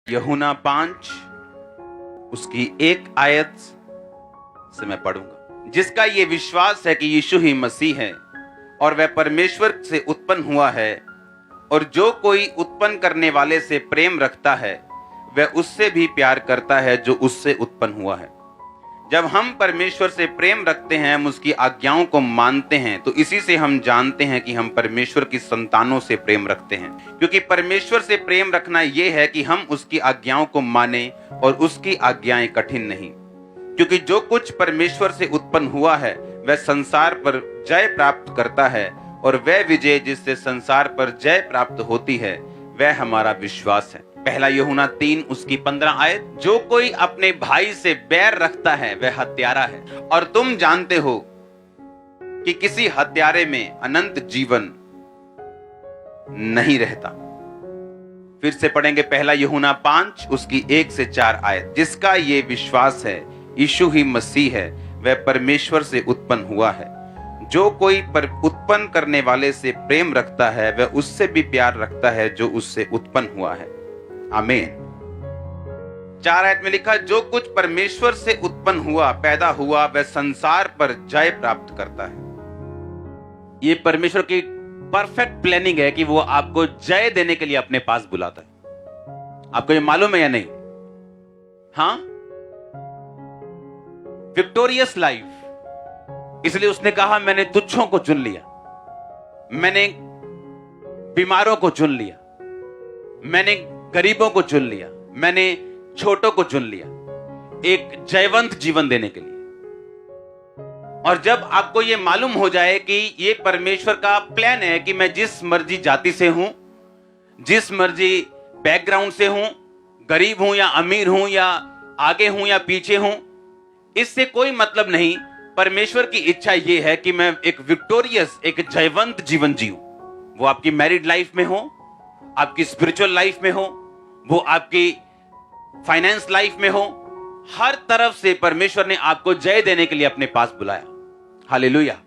यूहन्ना 5 उसकी 1 आयत से मैं पढ़ूंगा। जिसका ये विश्वास है कि यीशु ही मसीह है और वह परमेश्वर से उत्पन्न हुआ है, और जो कोई उत्पन्न करने वाले से प्रेम रखता है वह उससे भी प्यार करता है जो उससे उत्पन्न हुआ है। जब हम परमेश्वर से प्रेम रखते हैं, हम उसकी आज्ञाओं को मानते हैं, तो इसी से हम जानते हैं कि हम परमेश्वर की संतानों से प्रेम रखते हैं। क्योंकि परमेश्वर से प्रेम रखना यह है कि हम उसकी आज्ञाओं को माने और उसकी आज्ञाएं कठिन नहीं। क्योंकि जो कुछ परमेश्वर से उत्पन्न हुआ है वह संसार पर जय प्राप्त करता है, और वह विजय जिससे संसार पर जय प्राप्त होती है वह हमारा विश्वास है। पहला यूहन्ना 3 उसकी 15 आयत। जो कोई अपने भाई से बैर रखता है वह हत्यारा है, और तुम जानते हो कि किसी हत्यारे में अनंत जीवन नहीं रहता। फिर से पढ़ेंगे पहला यूहन्ना 5 उसकी 1 से 4 आयत। जिसका ये विश्वास है यीशु ही मसीह है, वह परमेश्वर से उत्पन्न हुआ है। जो कोई उत्पन्न करने वाले से प्रेम रखता है वह उससे भी प्यार रखता है जो उससे उत्पन्न हुआ है। आमीन। 4 आयत में लिखा, जो कुछ परमेश्वर से उत्पन्न हुआ पैदा हुआ वह संसार पर जय प्राप्त करता है। ये परमेश्वर की परफेक्ट प्लानिंग है कि वो आपको जय देने के लिए अपने पास बुलाता है। आपको ये मालूम है या नहीं? हाँ, विक्टोरियस लाइफ। इसलिए उसने कहा, मैंने तुच्छों को चुन लिया, मैंने बीमारों को चुन लिया, मैंने गरीबों को चुन लिया, मैंने छोटों को चुन लिया एक जयवंत जीवन देने के लिए। और जब आपको यह मालूम हो जाए कि यह परमेश्वर का प्लान है कि मैं जिस मर्जी जाति से हूं, जिस मर्जी बैकग्राउंड से हूं, गरीब हूं या अमीर हूं या आगे हूं या पीछे हूं, इससे कोई मतलब नहीं। परमेश्वर की इच्छा यह है कि मैं एक विक्टोरियस, एक जयवंत जीवन जीऊं। वो आपकी मैरिड लाइफ में हो, आपकी स्पिरिचुअल लाइफ में हो, वो आपकी फाइनेंस लाइफ में हो, हर तरफ से परमेश्वर ने आपको जय देने के लिए अपने पास बुलाया। हालेलुया।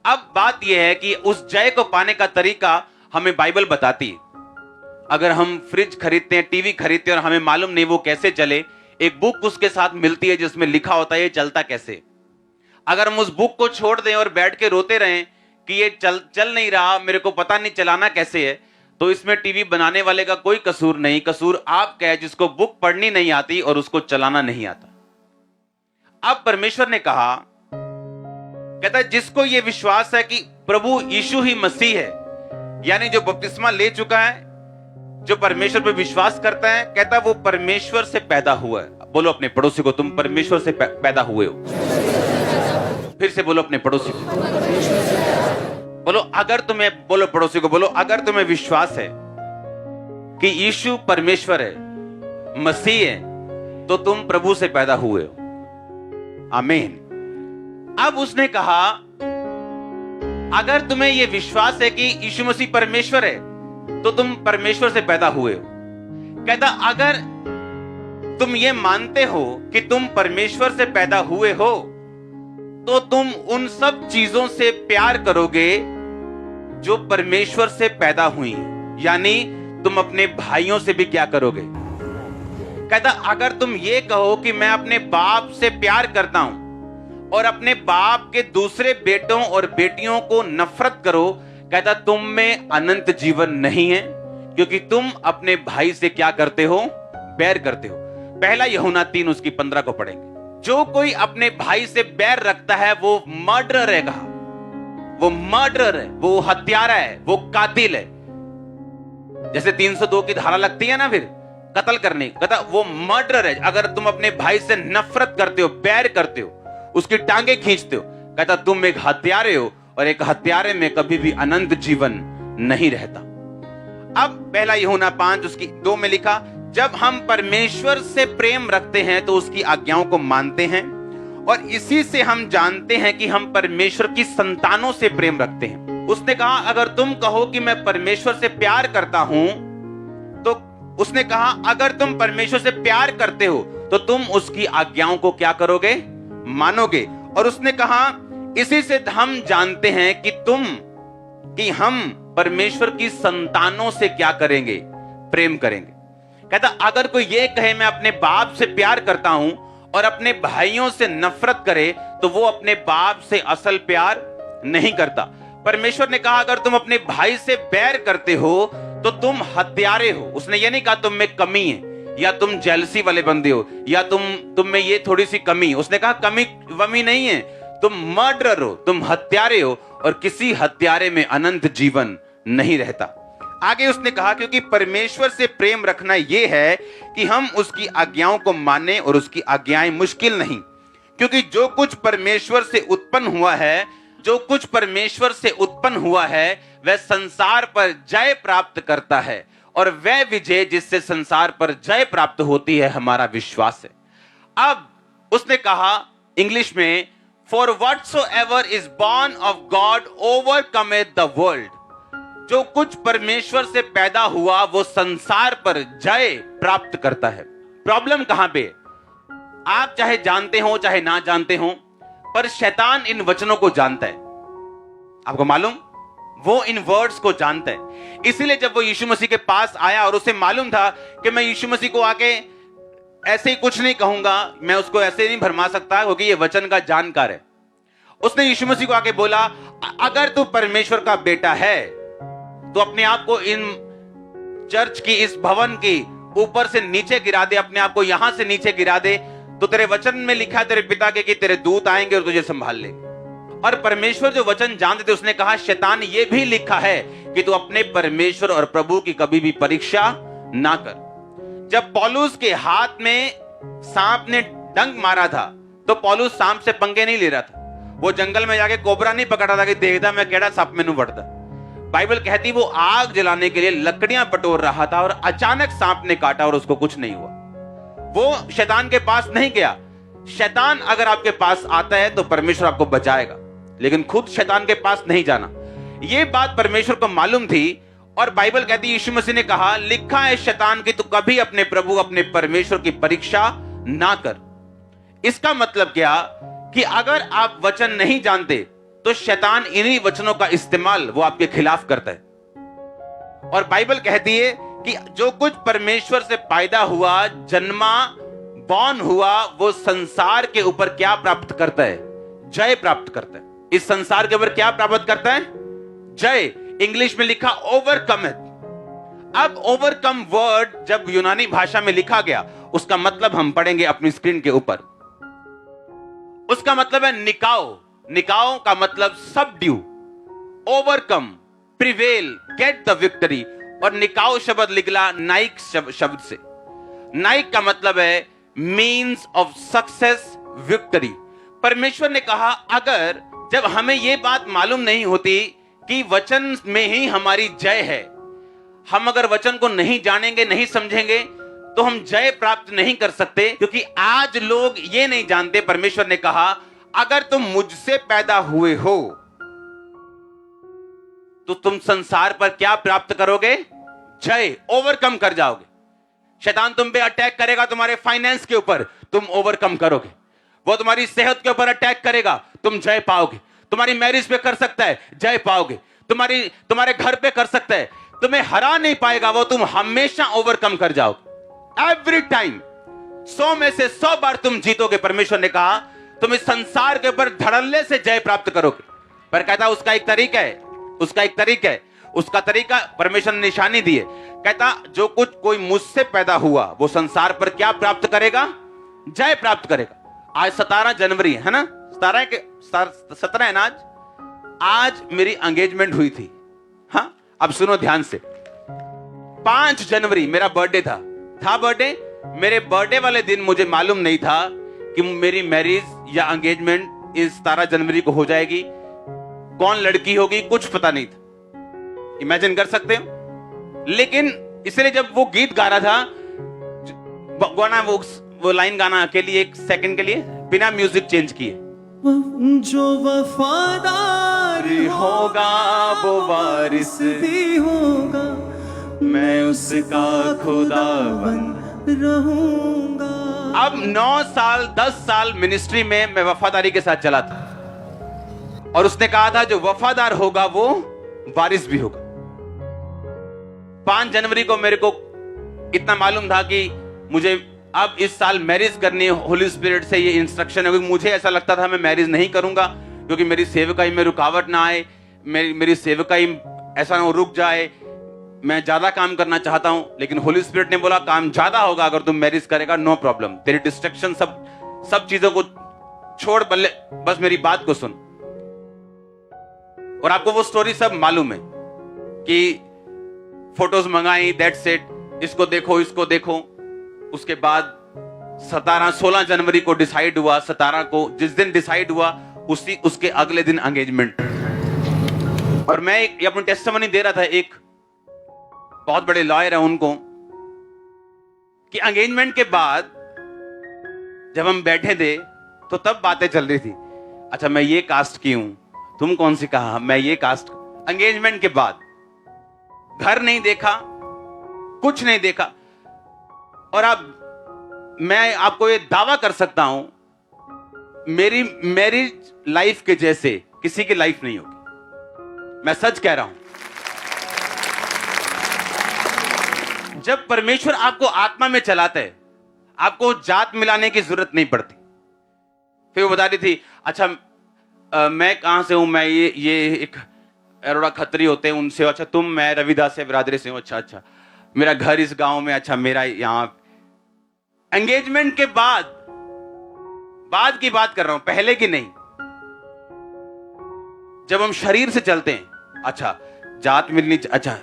अब बात यह है कि उस जय को पाने का तरीका हमें बाइबल बताती है। अगर हम फ्रिज खरीदते हैं, टीवी खरीदते हैं और हमें मालूम नहीं वो कैसे चले, एक बुक उसके साथ मिलती है जिसमें लिखा होता है ये चलता कैसे। अगर हम उस बुक को छोड़ दें और बैठ के रोते रहें कि ये चल नहीं रहा, मेरे को पता नहीं चलाना कैसे है, तो इसमें टीवी बनाने वाले का कोई कसूर नहीं। कसूर आपका है जिसको बुक पढ़नी नहीं आती और उसको चलाना नहीं आता। अब परमेश्वर ने कहा, कहता है जिसको यह विश्वास है कि प्रभु यीशु ही मसीह है, यानी जो बपतिस्मा ले चुका है, जो परमेश्वर पर विश्वास करता है, कहता है वो परमेश्वर से पैदा हुआ है। बोलो अपने पड़ोसी को, तुम परमेश्वर से पैदा हुए हो। फिर से बोलो अपने पड़ोसी को, बोलो अगर तुम्हें, बोलो पड़ोसी को, बोलो अगर तुम्हें विश्वास है कि यीशु परमेश्वर है, मसीह है, तो तुम प्रभु से पैदा हुए हो। आमीन। अब उसने कहा, अगर तुम्हें यह विश्वास है कि यीशु मसीह परमेश्वर है तो तुम परमेश्वर से पैदा हुए हो। कहता अगर तुम ये मानते हो कि तुम परमेश्वर से पैदा हुए हो तो तुम उन सब चीजों से प्यार करोगे जो परमेश्वर से पैदा हुई। यानी तुम अपने भाइयों से भी क्या करोगे? कहता अगर तुम ये कहो कि मैं अपने बाप से प्यार करता हूं और अपने बाप के दूसरे बेटों और बेटियों को नफरत करो, कहता तुम में अनंत जीवन नहीं है, क्योंकि तुम अपने भाई से क्या करते हो? बैर करते हो। पहला यूहन्ना 3 उसकी 15 को पढ़ेंगे। जो कोई अपने भाई से बैर रखता है वो मर्डरर है। कहा वो मर्डरर है, वो हत्यारा है, वो कातिल है। जैसे 302 की धारा लगती है ना फिर कत्ल करने, कहता वो मर्डरर है। अगर तुम अपने भाई से नफरत करते हो, बैर करते हो, उसकी टांगे खींचते हो, कहता तुम एक हत्यारे हो, और एक हत्यारे में कभी भी अनंत जीवन नहीं रहता। अब पहला यूहन्ना 5 उसकी 2 में लिखा, जब हम परमेश्वर से प्रेम रखते हैं तो उसकी आज्ञाओं को मानते हैं, और इसी से हम जानते हैं कि हम परमेश्वर की संतानों से प्रेम रखते हैं। उसने कहा अगर तुम कहो कि मैं परमेश्वर से प्यार करता हूं, तो उसने कहा अगर तुम परमेश्वर से प्यार करते हो तो तुम उसकी आज्ञाओं को क्या करोगे? मानोगे। और उसने कहा इसी से हम जानते हैं कि हम परमेश्वर की संतानों से क्या करेंगे? प्रेम करेंगे। कहता अगर कोई ये कहे मैं अपने बाप से प्यार करता हूं और अपने भाइयों से नफरत करे तो वो अपने बाप से असल प्यार नहीं करता। परमेश्वर ने कहा अगर तुम अपने भाई से बैर करते हो तो तुम हत्यारे हो। उसने ये नहीं कहा तुम में कमी है या तुम जेलसी वाले बंदे हो या तुम में ये थोड़ी सी कमी है। उसने कहा कमी वमी नहीं है, तुम मर्डरर हो, तुम हत्यारे हो और किसी हत्यारे में अनंत जीवन नहीं रहता। आगे उसने कहा क्योंकि परमेश्वर से प्रेम रखना यह है कि हम उसकी आज्ञाओं को माने और उसकी आज्ञाएं मुश्किल नहीं, क्योंकि जो कुछ परमेश्वर से उत्पन्न हुआ है, जो कुछ परमेश्वर से उत्पन्न हुआ है वह संसार पर जय प्राप्त करता है और वह विजय जिससे संसार पर जय प्राप्त होती है हमारा विश्वास है। अब उसने कहा इंग्लिश में For whatsoever is born of God overcometh the world. जो कुछ परमेश्वर से पैदा हुआ वो संसार पर जय प्राप्त करता है। प्रॉब्लम कहां पे? आप चाहे जानते हो चाहे ना जानते हो, पर शैतान इन वचनों को जानता है। आपको मालूम, वो इन वर्ड्स को जानता है। इसीलिए जब वो यीशु मसीह के पास आया और उसे मालूम था कि मैं यीशु मसीह को आके ऐसे ही कुछ नहीं कहूंगा, मैं उसको ऐसे नहीं भरमा सकता क्योंकि ये वचन का जानकार है। उसने यीशु मसीह को आके बोला अगर तू परमेश्वर का बेटा है तो अपने आप को इन चर्च की इस भवन की ऊपर से नीचे गिरा दे, अपने आप को यहां से नीचे गिरा दे, तो तेरे वचन में लिखा है तेरे पिता के कि तेरे दूत आएंगे और तुझे संभाल लेंगे। और परमेश्वर जो वचन जानते थे उसने कहा शैतान ये भी लिखा है कि तू अपने परमेश्वर और प्रभु की कभी भी परीक्षा ना कर। जब पौलुस के हाथ में सांप ने डंक मारा था तो पौलुस सांप से पंगे नहीं ले रहा था, वो जंगल में जाके कोबरा नहीं पकड़ा था कि देखता मैं केड़ा सांप मैनू वड़दा। बाइबल कहती वो आग जलाने के लिए लकड़ियां बटोर रहा था और अचानक सांप ने काटा और उसको कुछ नहीं हुआ। वो शैतान के पास नहीं गया। शैतान अगर आपके पास आता है तो परमेश्वर आपको बचाएगा, लेकिन खुद शैतान के पास नहीं जाना। ये बात परमेश्वर को मालूम थी और बाइबल कहती यीशु मसीह ने कहा लिखा है शैतान की तू कभी अपने प्रभु अपने परमेश्वर की परीक्षा ना कर। इसका मतलब क्या कि अगर आप वचन नहीं जानते तो शैतान इन्हीं वचनों का इस्तेमाल वो आपके खिलाफ करता है। और बाइबल कहती है कि जो कुछ परमेश्वर से पैदा हुआ, जन्मा, बॉर्न हुआ, वो संसार के ऊपर क्या प्राप्त करता है? जय प्राप्त करता है। इस संसार के ऊपर क्या प्राप्त करता है? जय। इंग्लिश में लिखा ओवरकम है। अब ओवरकम वर्ड जब यूनानी भाषा में लिखा गया उसका मतलब हम पढ़ेंगे अपनी स्क्रीन के ऊपर। उसका मतलब है निकाओ। निकाओ का मतलब subdue, overcome, prevail, get the victory. और निकाओ शब्द निकला नाइक शब्द से। नाइक का मतलब है मीन्स ऑफ सक्सेस, विक्ट्री। परमेश्वर ने कहा अगर जब हमें यह बात मालूम नहीं होती कि वचन में ही हमारी जय है, हम अगर वचन को नहीं जानेंगे, नहीं समझेंगे तो हम जय प्राप्त नहीं कर सकते। क्योंकि आज लोग ये नहीं जानते। परमेश्वर ने कहा अगर तुम मुझसे पैदा हुए हो तो तुम संसार पर क्या प्राप्त करोगे? जय, ओवरकम कर जाओगे। शैतान तुम पे अटैक करेगा, तुम्हारे फाइनेंस के ऊपर, तुम ओवरकम करोगे। वो तुम्हारी सेहत के ऊपर अटैक करेगा, तुम जय पाओगे। तुम्हारी मैरिज पे कर सकता है, जय पाओगे। तुम्हारे घर पे कर सकता है, तुम्हें हरा नहीं पाएगा वो, तुम हमेशा ओवरकम कर जाओगे। एवरी टाइम 100 में से 100 बार तुम जीतोगे। परमेश्वर ने कहा तुम इस संसार के ऊपर धड़ल्ले से जय प्राप्त करोगे। पर कहता उसका एक तरीका है, उसका एक तरीका है। उसका तरीका परमेश्वर ने निशानी दी है। कहता जो कुछ कोई मुझसे पैदा हुआ वो संसार पर क्या प्राप्त करेगा? जय प्राप्त करेगा। आज 17 जनवरी है ना, 17 है ना आज मेरी एंगेजमेंट हुई थी। हाँ अब सुनो ध्यान से। 5 जनवरी मेरा बर्थडे था बर्थडे। मेरे बर्थडे वाले दिन मुझे मालूम नहीं था कि मेरी मैरिज या एंगेजमेंट इस 17 जनवरी को हो जाएगी। कौन लड़की होगी कुछ पता नहीं था। इमेजिन कर सकते हो। लेकिन इसलिए जब वो गीत गा रहा था, गाना वो लाइन गाना अकेली 1 सेकंड के लिए बिना म्यूजिक चेंज किए, जो वफादार होगा वो वारिस भी होगा, मैं उसका खुदा बन रहूंगा। अब 9 साल 10 साल मिनिस्ट्री में मैं वफादारी के साथ चला था और उसने कहा था जो वफादार होगा वो वारिस भी होगा। 5 जनवरी को मेरे को इतना मालूम था कि मुझे अब इस साल मैरिज करनी है, होली स्पिरिट से ये इंस्ट्रक्शन है। क्योंकि मुझे ऐसा लगता था मैं मैरिज नहीं करूंगा क्योंकि मेरी सेवकाई में रुकावट ना आए, मेरी सेवकाई ऐसा ना रुक जाए, मैं ज्यादा काम करना चाहता हूं। लेकिन होली स्पिरिट ने बोला काम ज्यादा होगा अगर तुम मैरिज करेगा, नो प्रॉब्लम, तेरी डिस्ट्रक्शन सब चीजों को छोड़, बस मेरी बात को सुन। और आपको वो स्टोरी सब मालूम है कि फोटोज मंगाई, दैट्स इट, इसको देखो। उसके बाद 16 जनवरी को डिसाइड हुआ, 17 को जिस दिन डिसाइड हुआ उसके अगले दिन एंगेजमेंट। और मैं ये अपनी टेस्टिमनी दे रहा था, एक बहुत बड़े लॉयर है उनको, कि एंगेजमेंट के बाद जब हम बैठे थे तो तब बातें चल रही थी, अच्छा मैं ये कास्ट की हूं, तुम कौन सी कहा, मैं ये कास्ट। एंगेजमेंट के बाद घर नहीं देखा, कुछ नहीं देखा। और अब मैं आपको ये दावा कर सकता हूं, मेरी मैरिज लाइफ के जैसे किसी की लाइफ नहीं होगी, मैं सच कह रहा हूं। जब परमेश्वर आपको आत्मा में चलाता है, आपको जात मिलाने की जरूरत नहीं पड़ती। फिर वो बता रही थी, अच्छा मैं कहां से हूं, मैं ये एक अरोड़ा खत्री होते हैं उनसे, अच्छा तुम, मैं रविदास से बिरादरी से हूं, अच्छा मेरा घर इस गांव में, अच्छा मेरा यहां। एंगेजमेंट के बाद की बात कर रहा हूं, पहले की नहीं। जब हम शरीर से चलते हैं, अच्छा जात मिलनी, अच्छा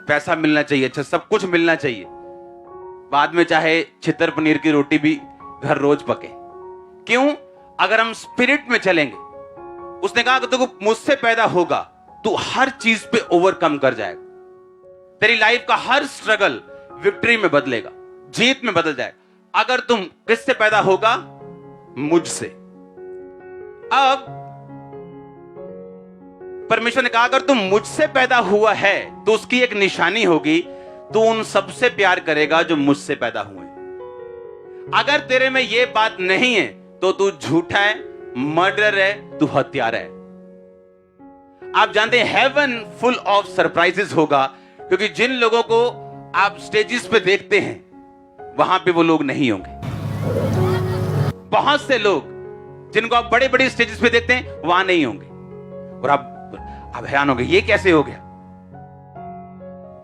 पैसा मिलना चाहिए, अच्छा सब कुछ मिलना चाहिए, बाद में चाहे छितर पनीर की रोटी भी घर रोज पके। क्यों? अगर हम स्पिरिट में चलेंगे, उसने कहा कि तू मुझसे पैदा होगा, तू हर चीज पे ओवरकम कर जाएगा, तेरी लाइफ का हर स्ट्रगल विक्ट्री में बदलेगा, जीत में बदल जाएगा। अगर तुम किससे पैदा होगा? मुझसे। अब परमेश्वर ने कहा अगर तुम मुझसे पैदा हुआ है तो उसकी एक निशानी होगी, तू उन सबसे प्यार करेगा जो मुझसे पैदा हुए। अगर तेरे में यह बात नहीं है तो तू झूठा है, मर्डर है, तू हत्यारा है। आप जानते हैं हेवन फुल ऑफ सरप्राइजेस होगा, क्योंकि जिन लोगों को आप स्टेजेस पे देखते हैं वहां पे वो लोग नहीं होंगे। बहुत से लोग जिनको आप बड़े बड़े स्टेजेस पे देखते हैं वहां नहीं होंगे, और आप हैरान होंगे ये कैसे हो गया,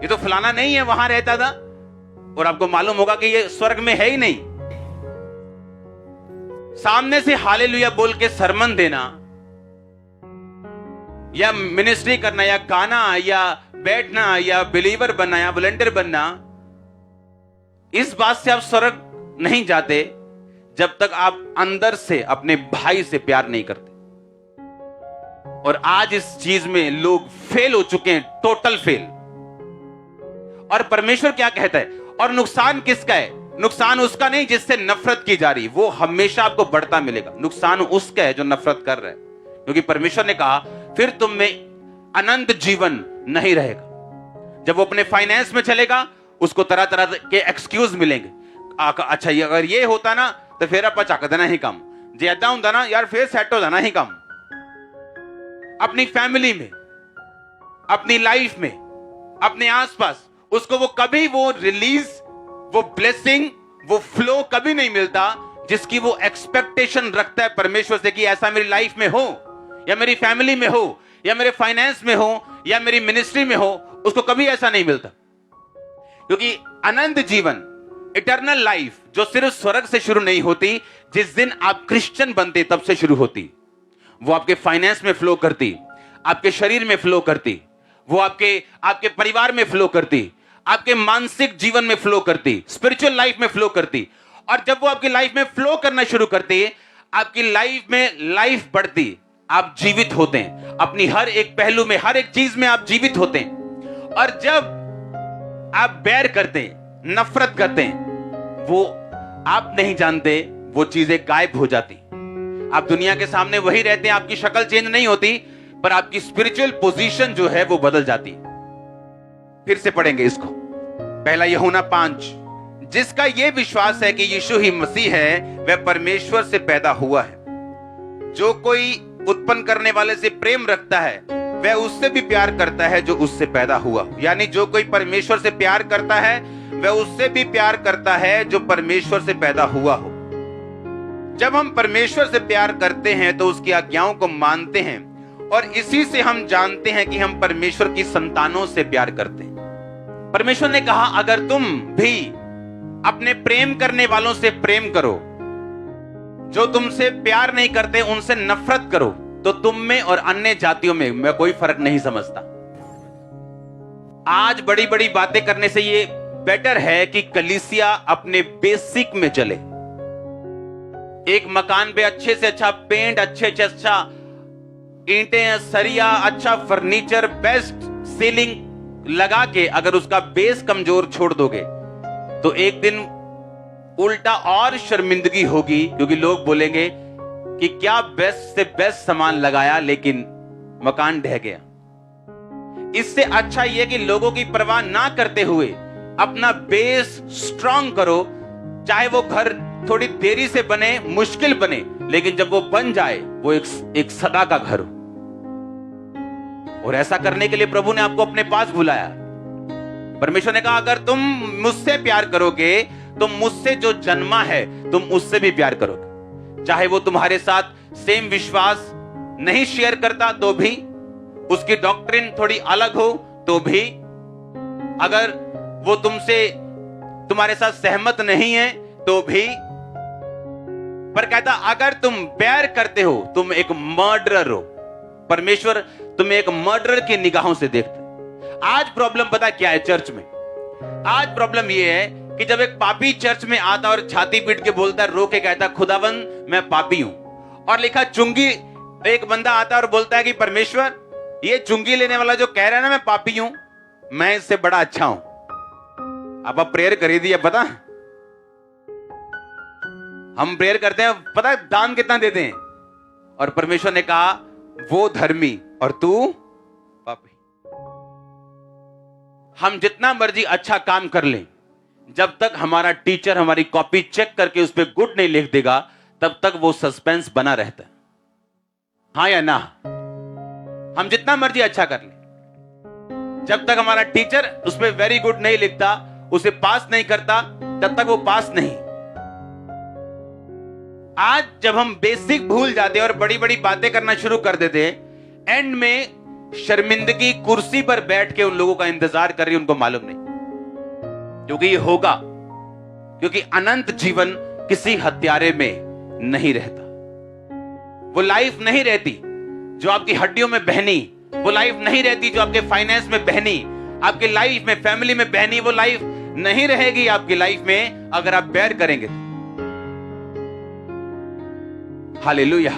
ये तो फलाना नहीं है, वहां रहता था। और आपको मालूम होगा कि ये स्वर्ग में है ही नहीं। सामने से हालेलुया बोल के सरमन देना या मिनिस्ट्री करना या गाना या बैठना या बिलीवर बनना या वॉलंटियर बनना, इस बात से आप स्वर्ग नहीं जाते जब तक आप अंदर से अपने भाई से प्यार नहीं करते। और आज इस चीज में लोग फेल हो चुके हैं, टोटल फेल। और परमेश्वर क्या कहता है? और नुकसान किसका है? नुकसान उसका नहीं जिससे नफरत की जा रही, वो हमेशा आपको बढ़ता मिलेगा। नुकसान उसका है जो नफरत कर रहा है, क्योंकि परमेश्वर ने कहा फिर तुम में अनंत जीवन नहीं रहेगा। जब वो अपने फाइनेंस में चलेगा, उसको तरह तरह के एक्सक्यूज मिलेंगे। अच्छा ये अगर ये होता ना तो फिर आप चक देना ही कम, जे ऐसा होता ना यार फिर सेट हो जाना ही कम। अपनी फैमिली में, अपनी लाइफ में, अपने आसपास उसको वो कभी वो रिलीज, वो ब्लेसिंग, वो फ्लो कभी नहीं मिलता जिसकी वो एक्सपेक्टेशन रखता है परमेश्वर से कि ऐसा मेरी लाइफ में हो, या मेरी फैमिली में हो, या मेरे फाइनेंस में हो, या मेरी मिनिस्ट्री में हो। उसको कभी ऐसा नहीं मिलता, क्योंकि अनंत जीवन, इटर्नल लाइफ जो सिर्फ स्वर्ग से शुरू नहीं होती, जिस दिन आप क्रिश्चियन बनते तब से शुरू होती। वो आपके फाइनेंस में फ्लो करती, आपके शरीर में फ्लो करती, वो आपके परिवार में फ्लो करती, आपके मानसिक जीवन में फ्लो करती, स्पिरिचुअल लाइफ में फ्लो करती। और जब वो आपकी लाइफ में फ्लो करना शुरू करती है, आपकी लाइफ में लाइफ बढ़ती, आप जीवित होते हैं अपनी हर एक पहलू में, हर एक चीज में आप जीवित होते हैं। और जब आप बैर करते हैं, नफरत करते हैं, वो आप नहीं जानते वो चीजें गायब हो जाती। आप दुनिया के सामने वही रहते हैं, आपकी शक्ल चेंज नहीं होती, पर आपकी स्पिरिचुअल पोजीशन जो है वो बदल जाती। फिर से पढ़ेंगे इसको, पहला यूहन्ना 5, जिसका यह विश्वास है कि यीशु ही मसीह है, वह परमेश्वर से पैदा हुआ है। जो कोई उत्पन्न करने वाले से प्रेम रखता है, वह उससे भी प्यार करता है जो उससे पैदा हुआ। यानी जो कोई परमेश्वर से प्यार करता है वह उससे भी प्यार करता है जो परमेश्वर से पैदा हुआ हो। जब हम परमेश्वर से प्यार करते हैं तो उसकी आज्ञाओं को मानते हैं, और इसी से हम जानते हैं कि हम परमेश्वर की संतानों से प्यार करते हैं। परमेश्वर ने कहा, अगर तुम भी अपने प्रेम करने वालों से प्रेम करो, जो तुमसे प्यार नहीं करते उनसे नफरत करो, तो तुम में और अन्य जातियों में मैं कोई फर्क नहीं समझता। आज बड़ी बड़ी बातें करने से ये बेटर है कि कलीसिया अपने बेसिक में चले। एक मकान पे अच्छे से अच्छा पेंट, अच्छे से अच्छा ईंटें, सरिया, अच्छा फर्नीचर, बेस्ट सीलिंग लगा के अगर उसका बेस कमजोर छोड़ दोगे तो एक दिन उल्टा और शर्मिंदगी होगी, क्योंकि लोग बोलेंगे कि क्या बेस्ट से बेस्ट सामान लगाया लेकिन मकान ढह गया। इससे अच्छा यह कि लोगों की परवाह ना करते हुए अपना बेस स्ट्रांग करो, चाहे वो घर थोड़ी देरी से बने, मुश्किल बने, लेकिन जब वो बन जाए वो एक सदा का घर हो। और ऐसा करने के लिए प्रभु ने आपको अपने पास बुलाया। परमेश्वर ने कहा, अगर तुम मुझसे प्यार करोगे तो मुझसे जो जन्मा है तुम उससे भी प्यार करोगे। चाहे वो तुम्हारे साथ सेम विश्वास नहीं शेयर करता तो भी, उसकी डॉक्ट्रिन थोड़ी अलग हो तो भी, अगर वो तुम्हारे साथ सहमत नहीं है तो भी, पर कहता अगर तुम प्यार करते हो तुम एक मर्डरर हो। परमेश्वर तुम्हें एक मर्डरर की निगाहों से देखते। आज प्रॉब्लम पता क्या है चर्च में? आज प्रॉब्लम यह है कि जब एक पापी चर्च में आता और छाती पीट के बोलता, रो के कहता, खुदावन मैं पापी हूं, और लिखा चुंगी, एक बंदा आता और बोलता है कि परमेश्वर ये चुंगी लेने वाला जो कह रहा है ना मैं पापी हूं, मैं इससे बड़ा अच्छा हूं। अब आप प्रेयर कर दिया, पता हम प्रेयर करते हैं, पता दान कितना देते हैं, और परमेश्वर ने कहा वो धर्मी और तू पापी। हम जितना मर्जी अच्छा काम कर लें, जब तक हमारा टीचर हमारी कॉपी चेक करके उस पर गुड नहीं लिख देगा तब तक वो सस्पेंस बना रहता है। हाँ या ना? हम जितना मर्जी अच्छा कर लें, जब तक हमारा टीचर उस पर वेरी गुड नहीं लिखता, उसे पास नहीं करता, तब तक वो पास नहीं। आज जब हम बेसिक भूल जाते हैं और बड़ी बड़ी बातें करना शुरू कर देते हैं, एंड में शर्मिंदगी कुर्सी पर बैठ के उन लोगों का इंतजार कर रही है, उनको मालूम नहीं, क्योंकि ये होगा, क्योंकि अनंत जीवन किसी हत्यारे में नहीं रहता। वो लाइफ नहीं रहती जो आपकी हड्डियों में बहनी, वो लाइफ नहीं रहती जो आपके फाइनेंस में बहनी, आपकी लाइफ में, फैमिली में बहनी, वो लाइफ नहीं रहेगी आपकी लाइफ में अगर आप बेयर करेंगे। हालेलुया।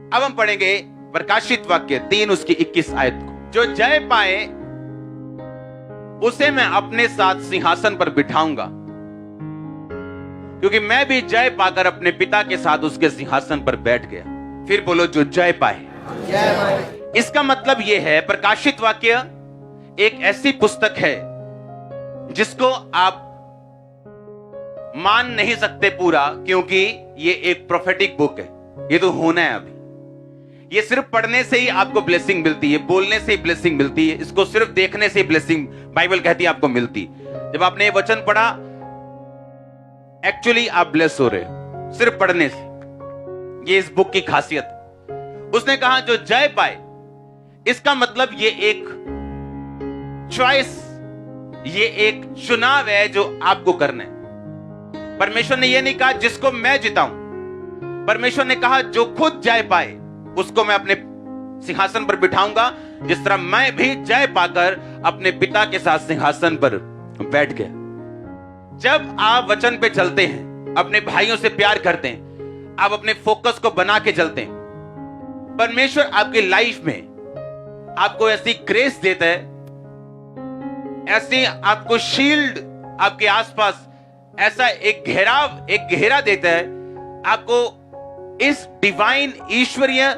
अब हम पढ़ेंगे प्रकाशित वाक्य 3 उसकी 21 आयत को। जो जय पाए उसे मैं अपने साथ सिंहासन पर बिठाऊंगा, क्योंकि मैं भी जय पाकर अपने पिता के साथ उसके सिंहासन पर बैठ गया। फिर बोलो, जो जय पाए। इसका मतलब यह है, प्रकाशित वाक्य एक ऐसी पुस्तक है जिसको आप मान नहीं सकते पूरा, क्योंकि ये एक प्रोफेटिक बुक है। ये तो होना है अभी। ये सिर्फ पढ़ने से ही आपको ब्लेसिंग मिलती है, बोलने से ही ब्लेसिंग मिलती है, इसको सिर्फ देखने से ही ब्लेसिंग बाइबल कहती है आपको मिलती। जब आपने ये वचन पढ़ा, एक्चुअली आप ब्लेस हो रहे हो सिर्फ पढ़ने से। ये इस बुक की खासियत है। उसने कहा जो जय पाए, इसका मतलब ये एक चॉइस, ये एक चुनाव है जो आपको करना है। परमेश्वर ने यह नहीं कहा जिसको मैं जिताऊं, परमेश्वर ने कहा जो खुद जय पाए उसको मैं अपने सिंहासन पर बिठाऊंगा, जिस तरह मैं भी जय पाकर अपने पिता के साथ सिंहासन पर बैठ गया। जब आप वचन पे चलते हैं, अपने भाइयों से प्यार करते हैं, आप अपने फोकस को बना के चलते हैं, परमेश्वर आपकी लाइफ में आपको ऐसी ग्रेस देता है, ऐसी आपको शील्ड आपके आसपास, ऐसा एक घेरा देता है आपको, इस डिवाइन ईश्वरीय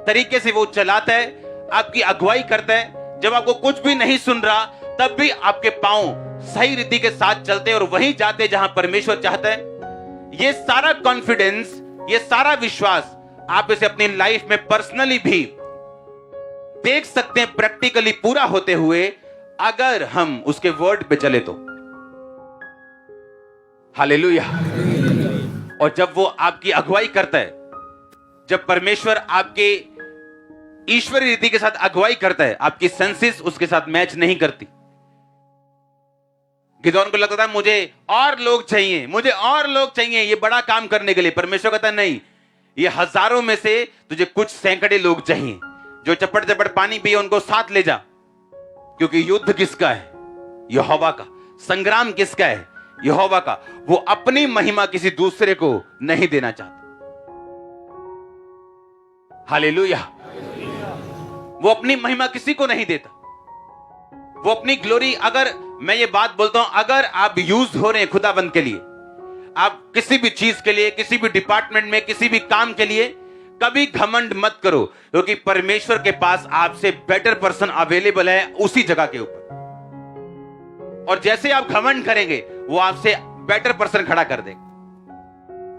तरीके से वो चलाता है, आपकी अगुवाई करता है। जब आपको कुछ भी नहीं सुन रहा तब भी आपके पांव सही रीति के साथ चलते हैं और वहीं जाते जहां परमेश्वर चाहता है। ये सारा कॉन्फिडेंस, ये सारा विश्वास आप इसे अपनी लाइफ में पर्सनली भी देख सकते हैं, प्रैक्टिकली पूरा होते हुए, अगर हम उसके वर्ड पे चले तो। हालेलुया। और जब वो आपकी अगुवाई करता है, जब परमेश्वर आपके ईश्वरीय रीति के साथ अगुवाई करता है, आपकी सेंसेस उसके साथ मैच नहीं करती। गिदोन को लगता था मुझे और लोग चाहिए, मुझे और लोग चाहिए ये बड़ा काम करने के लिए। परमेश्वर कहता है नहीं, ये हजारों में से तुझे कुछ सैकड़े लोग चाहिए जो चपड़ चपड़ पानी पिए, उनको साथ ले जा। क्योंकि युद्ध किसका है? यहोवा का। संग्राम किसका है? यहोवा का। वो अपनी महिमा किसी दूसरे को नहीं देना चाहता। हालेलुया। वो अपनी महिमा किसी को नहीं देता। वो अपनी ग्लोरी, अगर मैं ये बात बोलता हूं, अगर आप यूज हो रहे हैं खुदाबंद के लिए, आप किसी भी चीज के लिए, किसी भी डिपार्टमेंट में, किसी भी काम के लिए, कभी घमंड मत करो, क्योंकि परमेश्वर के पास आपसे बेटर पर्सन अवेलेबल है उसी जगह के ऊपर। और जैसे आप घमंड करेंगे वो आपसे बेटर पर्सन खड़ा कर देगा।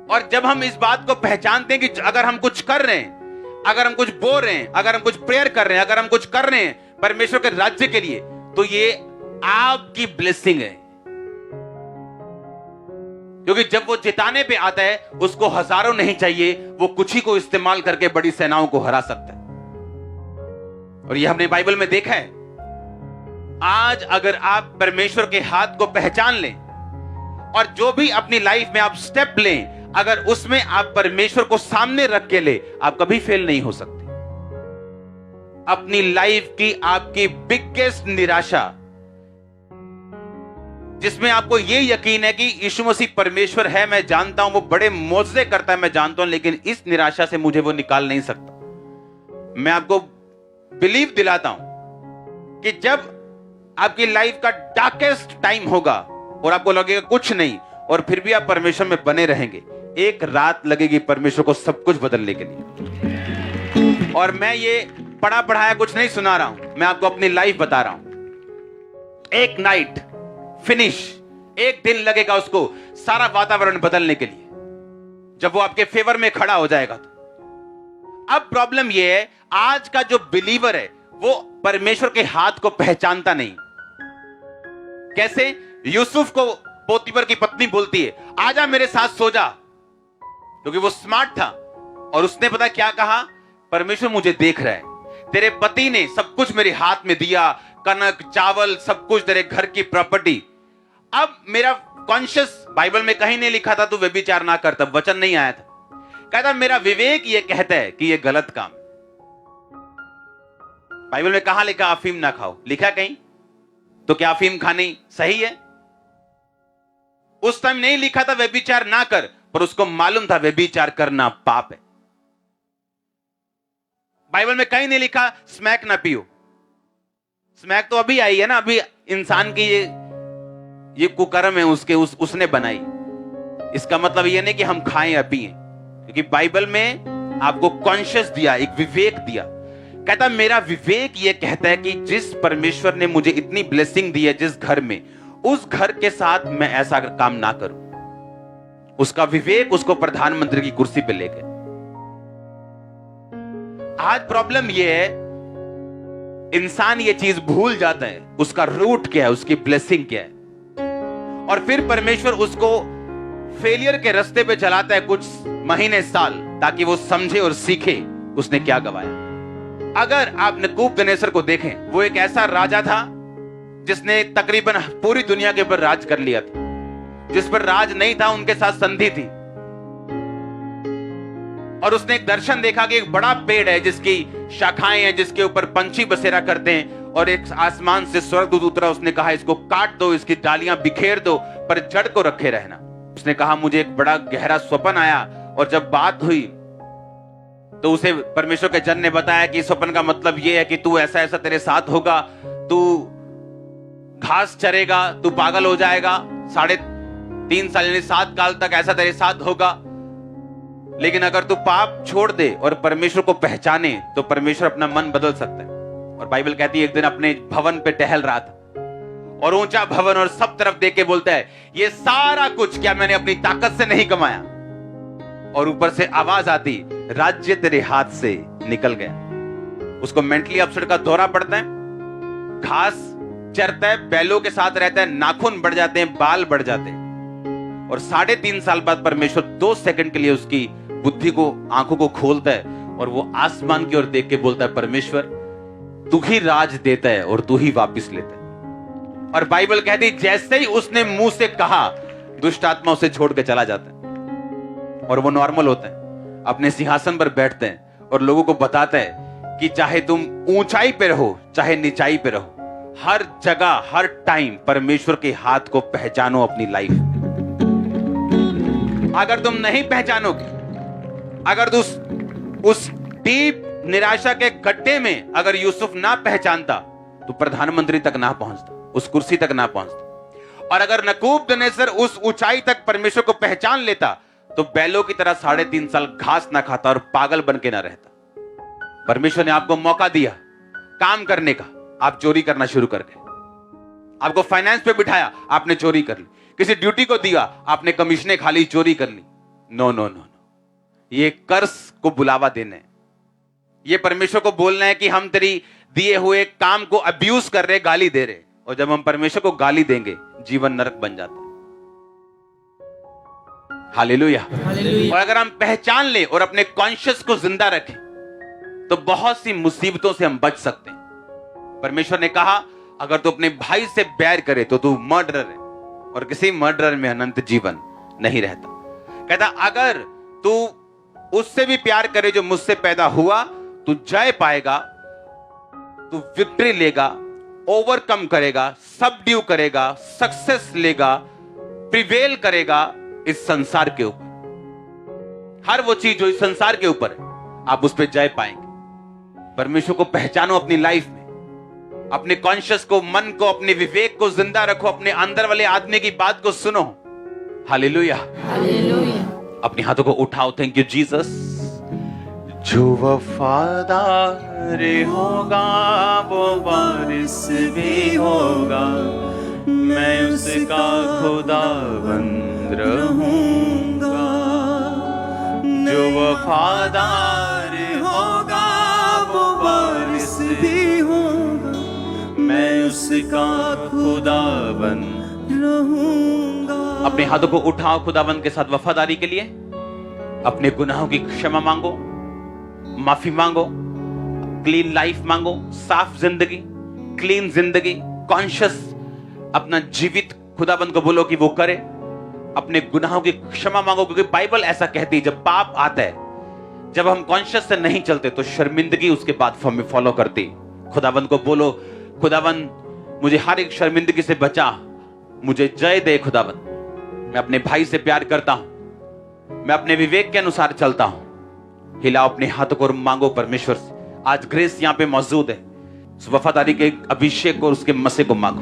और जब हम इस बात को पहचानते हैं कि अगर हम कुछ कर रहे हैं, अगर हम कुछ बोल रहे हैं, अगर हम कुछ प्रेयर कर रहे हैं, अगर हम कुछ कर रहे हैं परमेश्वर के राज्य के लिए, तो ये आपकी ब्लेसिंग है। क्योंकि जब वो जिताने पे आता है, उसको हजारों नहीं चाहिए, वो कुछ ही को इस्तेमाल करके बड़ी सेनाओं को हरा सकता है। और ये हमने बाइबल में देखा है। आज अगर आप परमेश्वर के हाथ को पहचान लें और जो भी अपनी लाइफ में आप स्टेप लें, अगर उसमें आप परमेश्वर को सामने रख के ले, आप कभी फेल नहीं हो सकते। अपनी लाइफ की आपकी बिगेस्ट निराशा, जिसमें आपको यह यकीन है कि यीशु मसीह परमेश्वर है, मैं जानता हूं वो बड़े मौजज़े करता है, मैं जानता हूं, लेकिन इस निराशा से मुझे वो निकाल नहीं सकता। मैं आपको बिलीव दिलाता हूं कि जब आपकी लाइफ का डार्केस्ट टाइम होगा और आपको लगेगा कुछ नहीं, और फिर भी आप परमेश्वर में बने रहेंगे, एक रात लगेगी परमेश्वर को सब कुछ बदलने के लिए। और मैं ये पढ़ा पढ़ाया कुछ नहीं सुना रहा हूं, मैं आपको अपनी लाइफ बता रहा हूं। एक नाइट फिनिश, एक दिन लगेगा उसको सारा वातावरण बदलने के लिए, जब वो आपके फेवर में खड़ा हो जाएगा। तो अब प्रॉब्लम ये है, आज का जो बिलीवर है वो परमेश्वर के हाथ को पहचानता नहीं। कैसे? यूसुफ को पोतीफर की पत्नी बोलती है, आजा मेरे साथ सो जा, क्योंकि वो स्मार्ट था। और उसने पता क्या कहा? परमेश्वर मुझे देख रहा है, तेरे पति ने सब कुछ मेरे हाथ में दिया, कनक चावल सब कुछ, तेरे घर की प्रॉपर्टी। अब मेरा कॉन्शियस, बाइबल में कहीं नहीं लिखा था तू व्यभिचार ना कर, तब वचन नहीं आया था। कहता मेरा विवेक ये कहता है कि ये गलत काम। बाइबल में कहां लिखा अफीम ना खाओ? लिखा कहीं? तो क्या अफीम खानी सही है? उस टाइम नहीं लिखा था व्यभिचार ना कर, पर उसको मालूम था व्यभिचार करना पाप है। बाइबल में कहीं नहीं लिखा स्मैक ना पियो। स्मैक तो अभी आई है ना, अभी इंसान की ये कुकर्म है उसने बनाई। इसका मतलब ये नहीं कि हम खाएं या पिएं, क्योंकि बाइबल में आपको कॉन्शियस दिया, एक विवेक दिया। कहता मेरा विवेक ये कहता है कि जिस परमेश्वर ने मुझे इतनी ब्लेसिंग दी है जिस घर में, उस घर के साथ मैं ऐसा काम ना करूं। उसका विवेक उसको प्रधानमंत्री की कुर्सी पे ले गया। आज प्रॉब्लम ये है, इंसान ये चीज भूल जाता है उसका रूट क्या है, उसकी ब्लेसिंग क्या है, और फिर परमेश्वर उसको फेलियर के रास्ते पे चलाता है कुछ महीने साल, ताकि वो समझे और सीखे उसने क्या गवाया। अगर आप नबूकदनेस्सर को देखें, वो एक ऐसा राजा था जिसने तकरीबन पूरी दुनिया के ऊपर राज कर लिया था। जिस पर राज नहीं था उनके साथ संधि थी। और उसने एक दर्शन देखा कि एक बड़ा पेड़ है जिसकी शाखाएं हैं, जिसके ऊपर पंछी बसेरा करते हैं, और एक आसमान से स्वर्गदूत उतरा। उसने कहा इसको काट दो, इसकी डालियां बिखेर दो, पर जड़ को रखे रहना। उसने कहा मुझे एक बड़ा गहरा स्वप्न आया, और जब बात हुई तो उसे परमेश्वर के जन ने बताया कि स्वप्न का मतलब यह है कि तू ऐसा ऐसा तेरे साथ होगा, तू घास चरेगा, तू पागल हो जाएगा, 3.5 साल यानी 7 काल तक ऐसा तेरे साथ होगा। लेकिन अगर तू पाप छोड़ दे और परमेश्वर को पहचाने तो परमेश्वर अपना मन बदल सकता है। और बाइबल कहती है एक दिन अपने भवन पे टहल रहा था, और ऊंचा भवन और सब तरफ देख के बोलता है ये सारा कुछ क्या मैंने अपनी ताकत से नहीं कमाया? और ऊपर से आवाज आती राज्य तेरे हाथ से निकल गया। उसको मेंटली अपसेट का दौरा पड़ता है, घास चरता है, बैलों के साथ रहता है, नाखून बढ़ जाते हैं, बाल बढ़ जाते हैं, और 3.5 साल बाद परमेश्वर 2 सेकंड के लिए उसकी बुद्धि को, आंखों को खोलता है और वो आसमान की ओर देख के बोलता है, परमेश्वर तू ही राज देता है और तू ही वापस लेता है। और बाइबल कहती जैसे ही उसने मुंह से कहा, दुष्ट आत्मा उसे छोड़ के चला जाता है और वो नॉर्मल होता है, अपने सिंहासन पर बैठते हैं और लोगों को बताता है कि चाहे तुम ऊंचाई पे रहो चाहे नीचाई पे रहो, हर जगह हर टाइम परमेश्वर के हाथ को पहचानो अपनी लाइफ में। अगर तुम नहीं पहचानोगे, अगर उस डीप निराशा के गड्ढे में अगर यूसुफ ना पहचानता तो प्रधानमंत्री तक ना पहुंचता, उस कुर्सी तक ना पहुंचता। और अगर नबूकदनेस्सर उस ऊंचाई तक परमेश्वर को पहचान लेता तो बैलों की तरह 3.5 साल घास ना खाता और पागल बन के ना रहता। परमेश्वर ने आपको मौका दिया काम करने का, आप चोरी करना शुरू कर गए। आपको फाइनेंस पे बिठाया, आपने चोरी कर ली। किसी ड्यूटी को दिया, आपने कमीशनें खा ली, चोरी कर ली। नो नो नो नो, ये कर्ज को बुलावा देना है। ये परमेश्वर को बोलना है कि हम तेरी दिए हुए काम को अब्यूज कर रहे, गाली दे रहे। और जब हम परमेश्वर को गाली देंगे जीवन नरक बन जाता है। हालेलुया। और अगर हम पहचान ले और अपने कॉन्शियस को जिंदा रखें तो बहुत सी मुसीबतों से हम बच सकते हैं। परमेश्वर ने कहा अगर तू अपने भाई से बैर करे तो तू मर्डरर है और किसी मर्डरर में अनंत जीवन नहीं रहता। कहता अगर तू उससे भी प्यार करे जो मुझसे पैदा हुआ, तू जय पाएगा, तू विक्ट्री लेगा, ओवरकम करेगा, सबड्यू करेगा, सक्सेस लेगा, प्रिवेल करेगा इस संसार के ऊपर। हर वो चीज जो इस संसार के ऊपर है आप उस पर जय पाएंगे। परमेश्वर को पहचानो अपनी लाइफ में, अपने कॉन्शियस को, मन को, अपने विवेक को जिंदा रखो, अपने अंदर वाले आदमी की बात को सुनो। Hallelujah, hallelujah. अपने हाथों को उठाओ। Thank you Jesus. जो वफादार होगा वो वारिस भी होगा, मैं उसका खुदाबंद रहूंगा। जो वफादार होगा वो वारिस भी होगा, मैं उसका खुदाबंद रहूंगा। अपने हाथों को उठाओ खुदाबंद के साथ वफादारी के लिए। अपने गुनाहों की क्षमा मांगो, माफी मांगो, क्लीन लाइफ मांगो, साफ जिंदगी, क्लीन जिंदगी, कॉन्शियस अपना जीवित खुदाबंद को बोलो कि वो करे। अपने गुनाहों की क्षमा मांगो क्योंकि बाइबल ऐसा कहती है जब पाप आता है, जब हम कॉन्शियस से नहीं चलते तो शर्मिंदगी उसके बाद हमें फॉलो करती। खुदाबंद को बोलो खुदाबंद मुझे हर एक शर्मिंदगी से बचा, मुझे जय दे खुदाबंद। मैं अपने भाई से प्यार करता हूं, मैं अपने विवेक के अनुसार चलता हूं। हिलाओ अपने हाथों को और मांगो परमेश्वर से। आज ग्रेस यहां पे मौजूद है, उस वफादारी के अभिषेक और उसके मसे को मांगो।